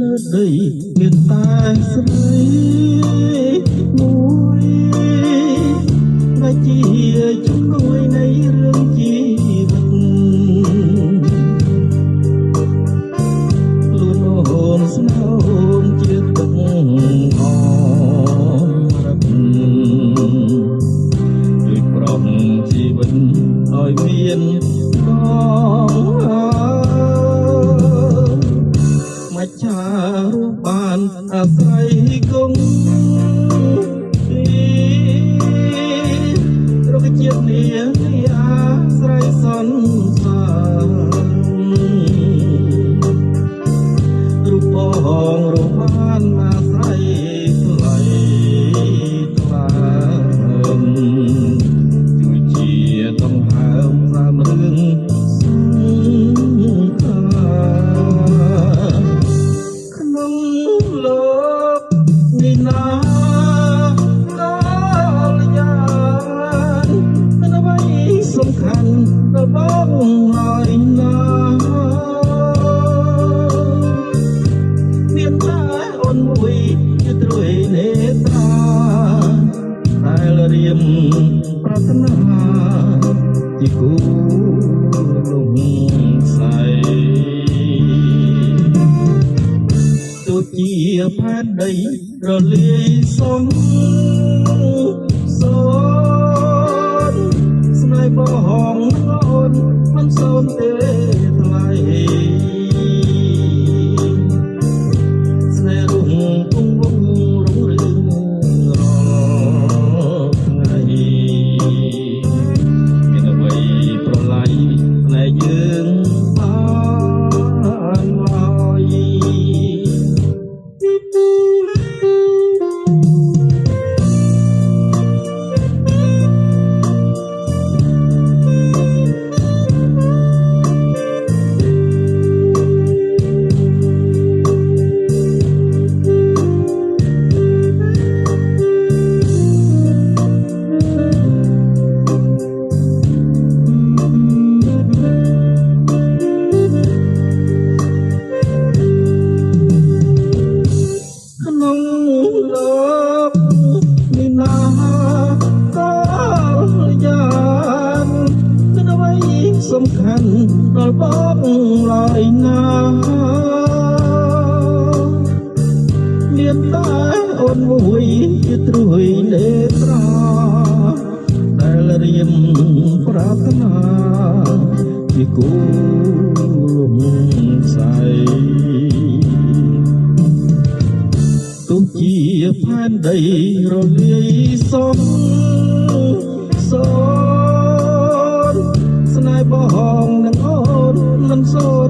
លើដីមានតែស្រីមួយដែលជាជំនួយនៃរឿងជីវិតខ្លួនអូនស្នោមជាទឹកអមរកជួយប្រំជីវិតឲ្យមានមច្ឆារូបបានអាស្រ័យគង់រុក្ខជាតិនេះអាស្រ័យសន្សាររូបផងរូបបានអាស្រ័យថ្លៃថ្លាជួយជាដង្ហើមសាមរឿងលោកនេះណាក៏យ៉ាងមានអ្វីសំខាន់ដល់បងហើយណាមានតែអូនមួយជាត្រួយនេត្រាដែលរៀមប្រាថ្នាជាគូលំសៃជាផែនដីរលាយសំសូនស្នេហ៍បងអូនមិនសូនទេថ្លៃស្នេហ៍រុងគង់វងរុងរឿងរាល់ថ្ងៃមានអ្វីប្រឡាយស្នេហ៍យើងបានឡើយលោកនេះណាក៏យ៉ាងមានអ្វីសំខាន់ដល់បងឡើយណាមានតែអូនមួយជាត្រួយនេត្រាដែលរៀមប្រាថ្នាជាគូលំសៃទោះជាផែនដីរលាយសំសូនស្នេហ៍បងនិងអូនមិនសូន